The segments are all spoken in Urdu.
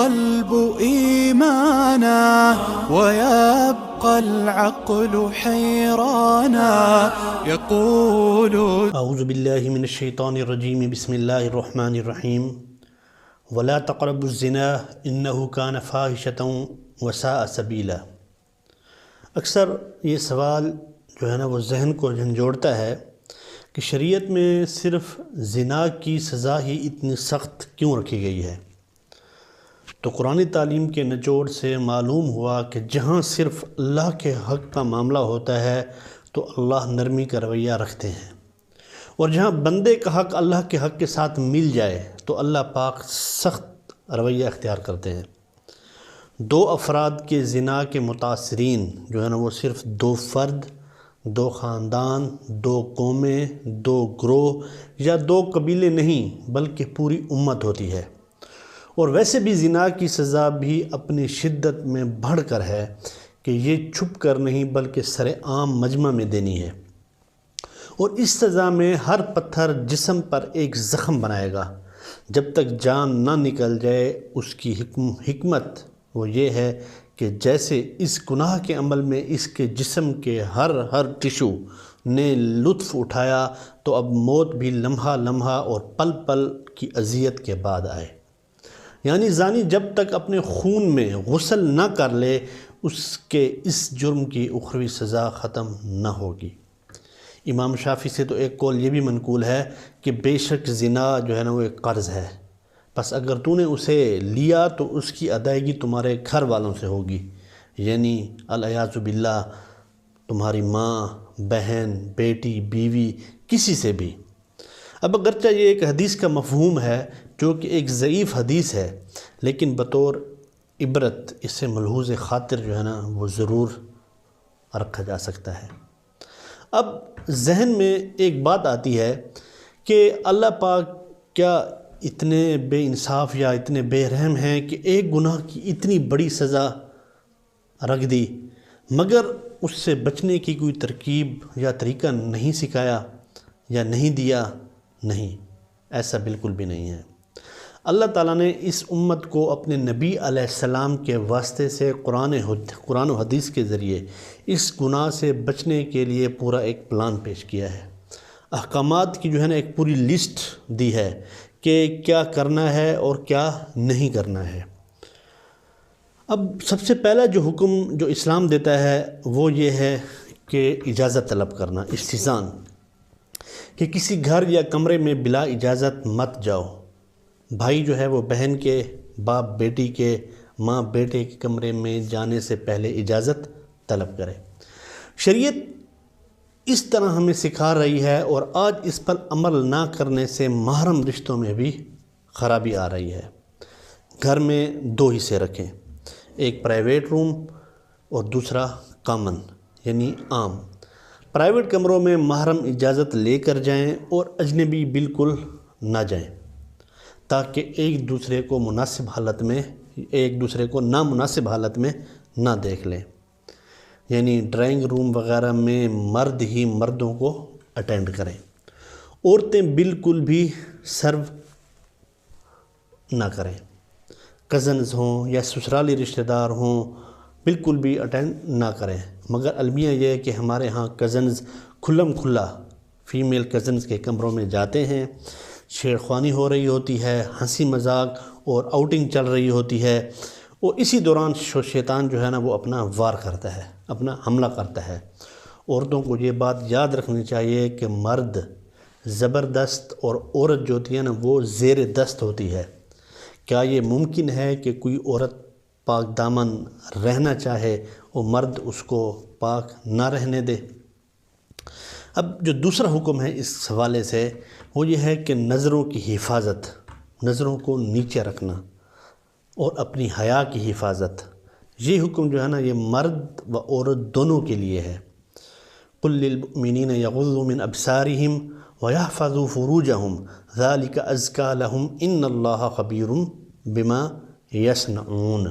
القلب إيمانا ويبقى العقل حيرانا يقول اعوذ باللہ من الشیطان الرجیم بسم اللہ الرحمن الرحیم ولا تقربوا الزنا انه كان فاحشۃ وساء سبیلا۔ اکثر یہ سوال جو ہے نا وہ ذہن کو جھنجھوڑتا ہے کہ شریعت میں صرف زنا کی سزا ہی اتنی سخت کیوں رکھی گئی ہے؟ تو قرآن تعلیم کے نچوڑ سے معلوم ہوا کہ جہاں صرف اللہ کے حق کا معاملہ ہوتا ہے تو اللہ نرمی کا رویہ رکھتے ہیں، اور جہاں بندے کا حق اللہ کے حق کے ساتھ مل جائے تو اللہ پاک سخت رویہ اختیار کرتے ہیں۔ دو افراد کے زنا کے متاثرین جو ہے نا وہ صرف دو فرد، دو خاندان، دو قومیں، دو گروہ یا دو قبیلے نہیں بلکہ پوری امت ہوتی ہے۔ اور ویسے بھی زنا کی سزا بھی اپنی شدت میں بڑھ کر ہے کہ یہ چھپ کر نہیں بلکہ سر عام مجمع میں دینی ہے، اور اس سزا میں ہر پتھر جسم پر ایک زخم بنائے گا جب تک جان نہ نکل جائے۔ اس کی حکمت وہ یہ ہے کہ جیسے اس گناہ کے عمل میں اس کے جسم کے ہر ٹشو نے لطف اٹھایا تو اب موت بھی لمحہ لمحہ اور پل پل کی اذیت کے بعد آئے۔ یعنی زانی جب تک اپنے خون میں غسل نہ کر لے اس کے اس جرم کی اخروی سزا ختم نہ ہوگی۔ امام شافعی سے تو ایک قول یہ بھی منقول ہے کہ بے شک زنا جو ہے نا وہ ایک قرض ہے، پس اگر تو نے اسے لیا تو اس کی ادائیگی تمہارے گھر والوں سے ہوگی، یعنی العیاذ باللہ تمہاری ماں، بہن، بیٹی، بیوی، کسی سے بھی۔ اب اگرچہ یہ ایک حدیث کا مفہوم ہے جو کہ ایک ضعیف حدیث ہے، لیکن بطور عبرت اس سے ملحوظ خاطر جو ہے نا وہ ضرور رکھا جا سکتا ہے۔ اب ذہن میں ایک بات آتی ہے کہ اللہ پاک کیا اتنے بے انصاف یا اتنے بے رحم ہیں کہ ایک گناہ کی اتنی بڑی سزا رکھ دی مگر اس سے بچنے کی کوئی ترکیب یا طریقہ نہیں سکھایا یا نہیں دیا؟ نہیں، ایسا بالکل بھی نہیں ہے۔ اللہ تعالیٰ نے اس امت کو اپنے نبی علیہ السلام کے واسطے سے قرآن و حدیث کے ذریعے اس گناہ سے بچنے کے لیے پورا ایک پلان پیش کیا ہے، احکامات کی جو ہے نا ایک پوری لسٹ دی ہے کہ کیا کرنا ہے اور کیا نہیں کرنا ہے۔ اب سب سے پہلا جو حکم جو اسلام دیتا ہے وہ یہ ہے کہ اجازت طلب کرنا، استئذان، کہ کسی گھر یا کمرے میں بلا اجازت مت جاؤ۔ بھائی جو ہے وہ بہن کے، باپ بیٹی کے، ماں بیٹے کے کمرے میں جانے سے پہلے اجازت طلب کرے۔ شریعت اس طرح ہمیں سکھا رہی ہے، اور آج اس پر عمل نہ کرنے سے محرم رشتوں میں بھی خرابی آ رہی ہے۔ گھر میں دو حصے رکھیں، ایک پرائیویٹ روم اور دوسرا کامن یعنی عام۔ پرائیویٹ کمروں میں محرم اجازت لے کر جائیں اور اجنبی بالکل نہ جائیں، تاکہ ایک دوسرے کو نامناسب حالت میں نہ دیکھ لیں۔ یعنی ڈرائنگ روم وغیرہ میں مرد ہی مردوں کو اٹینڈ کریں، عورتیں بالکل بھی سرو نہ کریں۔ کزنز ہوں یا سسرالی رشتہ دار ہوں بالکل بھی اٹینڈ نہ کریں، مگر المیہ یہ ہے کہ ہمارے ہاں کزنز کھلم کھلا فیمیل کزنز کے کمروں میں جاتے ہیں، چھیڑخوانی ہو رہی ہوتی ہے، ہنسی مذاق اور آؤٹنگ چل رہی ہوتی ہے، اور اسی دوران شیطان جو ہے نا وہ اپنا وار کرتا ہے، اپنا حملہ کرتا ہے۔ عورتوں کو یہ بات یاد رکھنی چاہیے کہ مرد زبردست اور عورت جو ہوتی ہے نا وہ زیر دست ہوتی ہے۔ کیا یہ ممکن ہے کہ کوئی عورت پاک دامن رہنا چاہے اور مرد اس کو پاک نہ رہنے دے؟ اب جو دوسرا حکم ہے اس حوالے سے وہ یہ ہے کہ نظروں کی حفاظت، نظروں کو نیچے رکھنا اور اپنی حیا کی حفاظت۔ یہ حکم جو ہے نا یہ مرد و عورت دونوں کے لیے ہے۔ قل للمؤمنین یغضوا من ابصارہم ویحفظوا فروجہم ذلک ازکی لہم ان اللہ خبیر بما یصنعون۔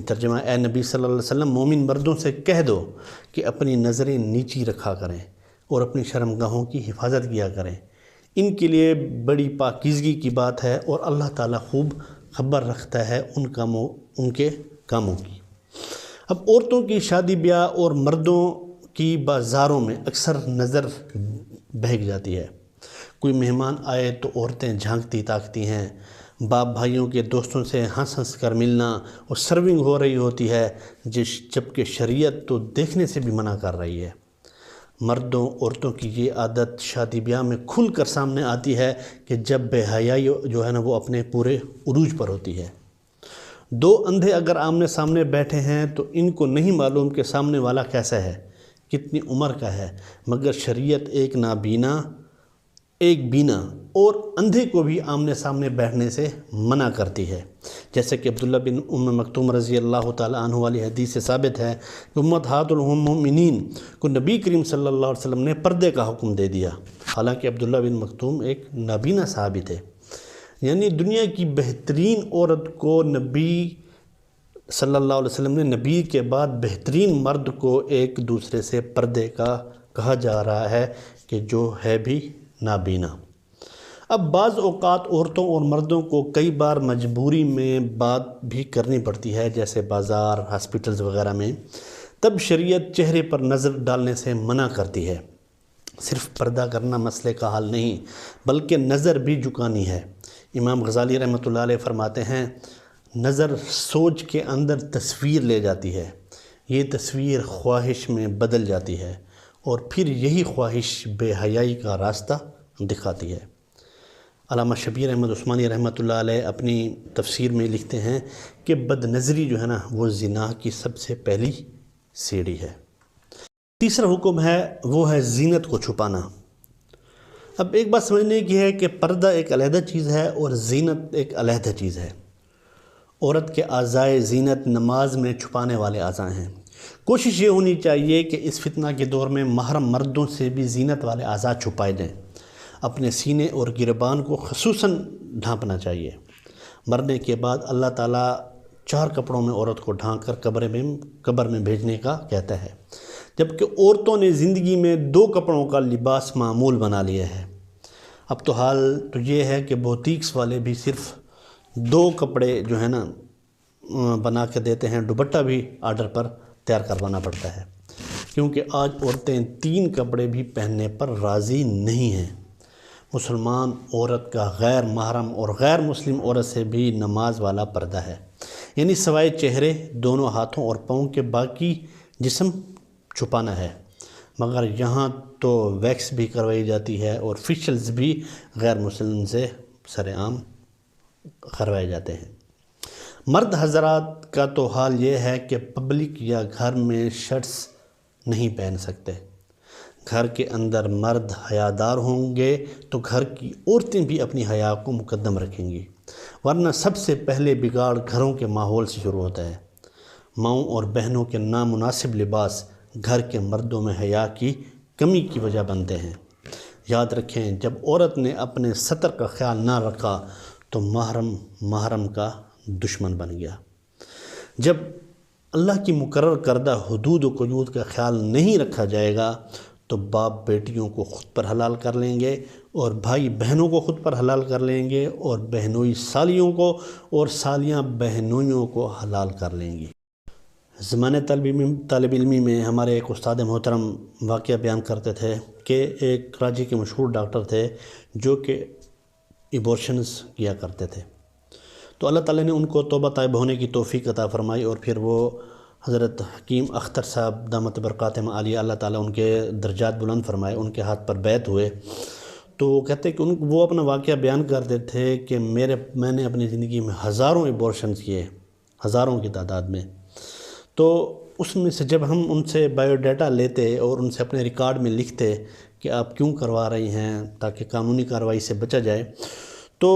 ترجمہ، اے نبی صلی اللہ علیہ وسلم مومن مردوں سے کہہ دو کہ اپنی نظریں نیچی رکھا کریں اور اپنی شرمگاہوں کی حفاظت کیا کریں، ان کے لیے بڑی پاکیزگی کی بات ہے اور اللہ تعالیٰ خوب خبر رکھتا ہے ان کے کاموں کی۔ اب عورتوں کی شادی بیاہ اور مردوں کی بازاروں میں اکثر نظر بہک جاتی ہے۔ کوئی مہمان آئے تو عورتیں جھانکتی تاکتی ہیں، باپ بھائیوں کے دوستوں سے ہنس ہنس کر ملنا اور سرونگ ہو رہی ہوتی ہے، جبکہ شریعت تو دیکھنے سے بھی منع کر رہی ہے۔ مردوں عورتوں کی یہ عادت شادی بیاہ میں کھل کر سامنے آتی ہے کہ جب بے حیائی جو ہے نا وہ اپنے پورے عروج پر ہوتی ہے۔ دو اندھے اگر آمنے سامنے بیٹھے ہیں تو ان کو نہیں معلوم کہ سامنے والا کیسا ہے، کتنی عمر کا ہے، مگر شریعت ایک بینا اور اندھے کو بھی آمنے سامنے بیٹھنے سے منع کرتی ہے، جیسے کہ عبداللہ بن ام مکتوم رضی اللہ تعالیٰ عنہ والی حدیث سے ثابت ہے کہ امہات المؤمنین کو نبی کریم صلی اللہ علیہ وسلم نے پردے کا حکم دے دیا، حالانکہ عبداللہ بن مکتوم ایک نابینا صحابی تھے۔ یعنی دنیا کی بہترین عورت کو نبی صلی اللہ علیہ وسلم نے نبی کے بعد بہترین مرد کو ایک دوسرے سے پردے کا کہا جا رہا ہے کہ جو ہے بھی نابینا۔ اب بعض اوقات عورتوں اور مردوں کو کئی بار مجبوری میں بات بھی کرنی پڑتی ہے، جیسے بازار، ہاسپٹلز وغیرہ میں، تب شریعت چہرے پر نظر ڈالنے سے منع کرتی ہے۔ صرف پردہ کرنا مسئلے کا حل نہیں بلکہ نظر بھی جھکانی ہے۔ امام غزالی رحمۃ اللہ علیہ فرماتے ہیں، نظر سوچ کے اندر تصویر لے جاتی ہے، یہ تصویر خواہش میں بدل جاتی ہے اور پھر یہی خواہش بے حیائی کا راستہ دکھاتی ہے۔ علامہ شبیر احمد عثمانی رحمۃ اللہ علیہ اپنی تفسیر میں لکھتے ہیں کہ بد نظری جو ہے نا وہ زنا کی سب سے پہلی سیڑھی ہے۔ تیسرا حکم ہے وہ ہے زینت کو چھپانا۔ اب ایک بات سمجھنے کی ہے کہ پردہ ایک علیحدہ چیز ہے اور زینت ایک علیحدہ چیز ہے۔ عورت کے اعضائے زینت نماز میں چھپانے والے اعضاء ہیں۔ کوشش یہ ہونی چاہیے کہ اس فتنہ کے دور میں محرم مردوں سے بھی زینت والے اعضاء چھپائے جائیں۔ اپنے سینے اور گریبان کو خصوصاً ڈھانپنا چاہیے۔ مرنے کے بعد اللہ تعالیٰ 4 کپڑوں میں عورت کو ڈھانک کر قبر میں بھیجنے کا کہتا ہے، جبکہ عورتوں نے زندگی میں 2 کپڑوں کا لباس معمول بنا لیا ہے۔ اب تو حال تو یہ ہے کہ بوتیکس والے بھی صرف 2 کپڑے جو ہے نا بنا کے دیتے ہیں، دوپٹہ بھی آرڈر پر تیار کروانا پڑتا ہے، کیونکہ آج عورتیں 3 کپڑے بھی پہننے پر راضی نہیں ہیں۔ مسلمان عورت کا غیر محرم اور غیر مسلم عورت سے بھی نماز والا پردہ ہے، یعنی سوائے چہرے، دونوں ہاتھوں اور پاؤں کے باقی جسم چھپانا ہے، مگر یہاں تو ویکس بھی کروائی جاتی ہے اور فیشلز بھی غیر مسلم سے سر عام کروائے جاتے ہیں۔ مرد حضرات کا تو حال یہ ہے کہ پبلک یا گھر میں شرٹس نہیں پہن سکتے۔ گھر کے اندر مرد حیادار ہوں گے تو گھر کی عورتیں بھی اپنی حیا کو مقدم رکھیں گی، ورنہ سب سے پہلے بگاڑ گھروں کے ماحول سے شروع ہوتا ہے۔ ماؤں اور بہنوں کے نامناسب لباس گھر کے مردوں میں حیا کی کمی کی وجہ بنتے ہیں۔ یاد رکھیں، جب عورت نے اپنے سطر کا خیال نہ رکھا تو محرم کا دشمن بن گیا۔ جب اللہ کی مقرر کردہ حدود و قیود کا خیال نہیں رکھا جائے گا تو باپ بیٹیوں کو خود پر حلال کر لیں گے اور بھائی بہنوں کو خود پر حلال کر لیں گے اور بہنوئی سالیوں کو اور سالیاں بہنوئیوں کو حلال کر لیں گی۔ زمانہ طالب علمی میں ہمارے ایک استاد محترم واقعہ بیان کرتے تھے کہ ایک کراچی کے مشہور ڈاکٹر تھے جو کہ ایبورشنز کیا کرتے تھے، تو اللہ تعالیٰ نے ان کو توبہ طائب ہونے کی توفیق عطا فرمائی اور پھر وہ حضرت حکیم اختر صاحب دامت برکاتہم عالیہ اللہ تعالیٰ ان کے درجات بلند فرمائے، ان کے ہاتھ پر بیعت ہوئے۔ تو کہتے کہ وہ اپنا واقعہ بیان کرتے تھے کہ میں نے اپنی زندگی میں ہزاروں ایبورشنز کیے، ہزاروں کی تعداد میں۔ تو اس میں سے جب ہم ان سے بایو ڈیٹا لیتے اور ان سے اپنے ریکارڈ میں لکھتے کہ آپ کیوں کروا رہی ہیں تاکہ قانونی کارروائی سے بچا جائے، تو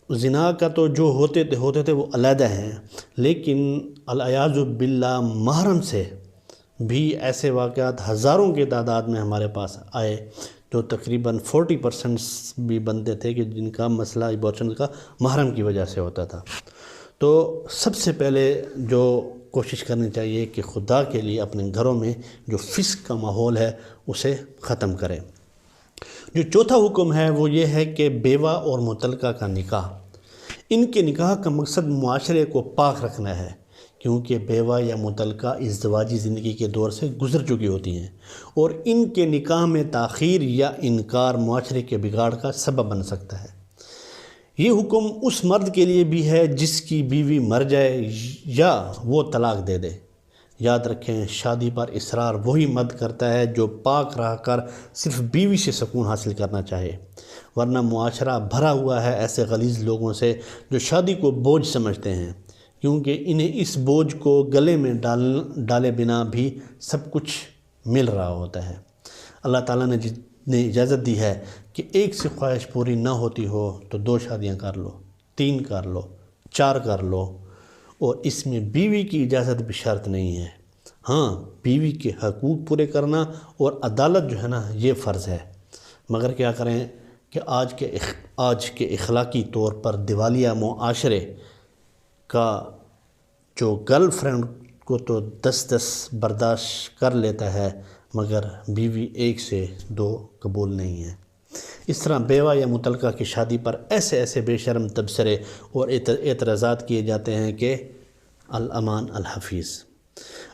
زنا کا تو جو ہوتے تھے وہ علیحدہ ہیں، لیکن العیاذ باللہ محرم سے بھی ایسے واقعات ہزاروں کی تعداد میں ہمارے پاس آئے، جو تقریباً 40% بھی بنتے تھے کہ جن کا مسئلہ ایبورشن کا محرم کی وجہ سے ہوتا تھا۔ تو سب سے پہلے جو کوشش کرنی چاہیے کہ خدا کے لیے اپنے گھروں میں جو فسق کا ماحول ہے اسے ختم کریں۔ جو چوتھا حکم ہے وہ یہ ہے کہ بیوہ اور مطلقہ کا نکاح۔ ان کے نکاح کا مقصد معاشرے کو پاک رکھنا ہے، کیونکہ بیوہ یا متعلقہ ازدواجی زندگی کے دور سے گزر چکی ہوتی ہیں، اور ان کے نکاح میں تاخیر یا انکار معاشرے کے بگاڑ کا سبب بن سکتا ہے۔ یہ حکم اس مرد کے لیے بھی ہے جس کی بیوی مر جائے یا وہ طلاق دے دے۔ یاد رکھیں، شادی پر اصرار وہی مرد کرتا ہے جو پاک رہ کر صرف بیوی سے سکون حاصل کرنا چاہے، ورنہ معاشرہ بھرا ہوا ہے ایسے غلیظ لوگوں سے جو شادی کو بوجھ سمجھتے ہیں، کیونکہ انہیں اس بوجھ کو گلے میں ڈالے بنا بھی سب کچھ مل رہا ہوتا ہے۔ اللہ تعالیٰ نے اجازت دی ہے کہ ایک سے خواہش پوری نہ ہوتی ہو تو 2 شادیاں کر لو، 3 کر لو، 4 کر لو، اور اس میں بیوی کی اجازت بھی شرط نہیں ہے۔ ہاں، بیوی کے حقوق پورے کرنا اور عدالت جو ہے نا، یہ فرض ہے، مگر کیا کریں کہ آج کے اخلاقی طور پر دیوالیہ معاشرے کا جو گرل فرینڈ کو تو 10 برداشت کر لیتا ہے، مگر بیوی 1 سے 2 قبول نہیں ہے۔ اس طرح بیوہ یا متعلقہ کی شادی پر ایسے بے شرم تبصرے اور اعتراضات کیے جاتے ہیں کہ الامان الحفیظ۔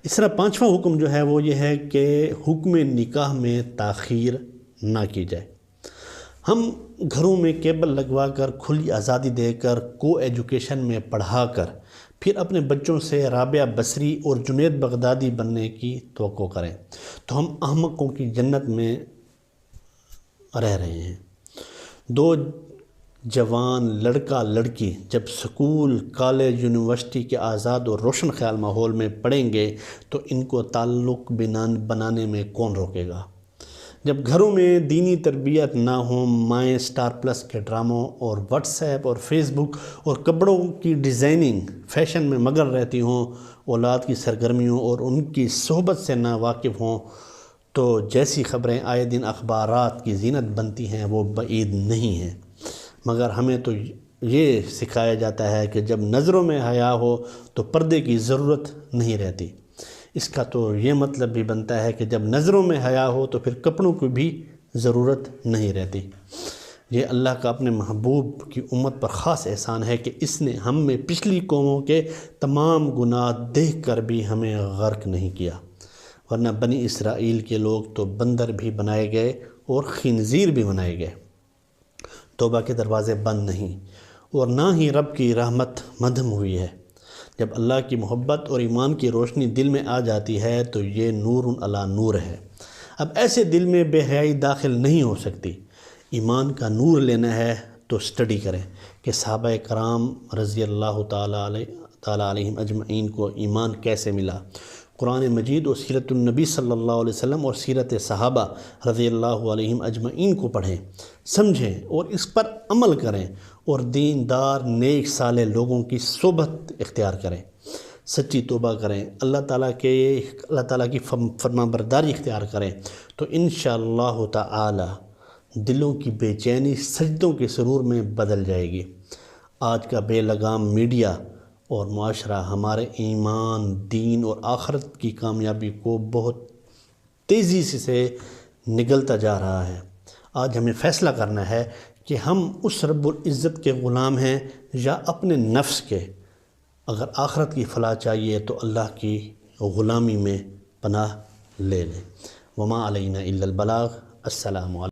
اس طرح 5واں حکم جو ہے وہ یہ ہے کہ حکم نکاح میں تاخیر نہ کی جائے۔ ہم گھروں میں کیبل لگوا کر، کھلی آزادی دے کر، کو ایجوکیشن میں پڑھا کر، پھر اپنے بچوں سے رابعہ بصری اور جنید بغدادی بننے کی توقع کریں تو ہم احمقوں کی جنت میں رہ رہے ہیں۔ 2 جوان لڑکا لڑکی جب سکول، کالج، یونیورسٹی کے آزاد اور روشن خیال ماحول میں پڑھیں گے تو ان کو تعلق بنانے میں کون روکے گا؟ جب گھروں میں دینی تربیت نہ ہو، مائیں اسٹار پلس کے ڈراموں اور واٹس ایپ اور فیس بک اور کپڑوں کی ڈیزائننگ فیشن میں مگن رہتی ہوں، اولاد کی سرگرمیوں اور ان کی صحبت سے نا واقف ہوں، تو جیسی خبریں آئے دن اخبارات کی زینت بنتی ہیں وہ بعید نہیں ہیں۔ مگر ہمیں تو یہ سکھایا جاتا ہے کہ جب نظروں میں حیا ہو تو پردے کی ضرورت نہیں رہتی۔ اس کا تو یہ مطلب بھی بنتا ہے کہ جب نظروں میں حیا ہو تو پھر کپڑوں کی بھی ضرورت نہیں رہتی۔ یہ اللہ کا اپنے محبوب کی امت پر خاص احسان ہے کہ اس نے ہم میں پچھلی قوموں کے تمام گناہ دیکھ کر بھی ہمیں غرق نہیں کیا، ورنہ بنی اسرائیل کے لوگ تو بندر بھی بنائے گئے اور خنزیر بھی بنائے گئے۔ توبہ کے دروازے بند نہیں، اور نہ ہی رب کی رحمت مدھم ہوئی ہے۔ جب اللہ کی محبت اور ایمان کی روشنی دل میں آ جاتی ہے تو یہ نور علی نور ہے۔ اب ایسے دل میں بے حیائی داخل نہیں ہو سکتی۔ ایمان کا نور لینا ہے تو اسٹڈی کریں کہ صحابہ کرام رضی اللہ تعالیٰ علیہم اجمعین کو ایمان کیسے ملا۔ قرآن مجید اور سیرت النبی صلی اللہ علیہ وسلم اور سیرت صحابہ رضی اللہ علیہم اجمعین کو پڑھیں، سمجھیں اور اس پر عمل کریں، اور دیندار نیک صالح لوگوں کی صحبت اختیار کریں، سچی توبہ کریں، اللہ تعالیٰ کی فرما برداری اختیار کریں، تو انشاءاللہ تعالی دلوں کی بے چینی سجدوں کے سرور میں بدل جائے گی۔ آج کا بے لگام میڈیا اور معاشرہ ہمارے ایمان، دین اور آخرت کی کامیابی کو بہت تیزی سے نگلتا جا رہا ہے۔ آج ہمیں فیصلہ کرنا ہے کہ ہم اس رب العزت کے غلام ہیں یا اپنے نفس کے۔ اگر آخرت کی فلاح چاہیے تو اللہ کی غلامی میں پناہ لے لیں۔ وما علینا الا البلاغ۔ السلام علیکم۔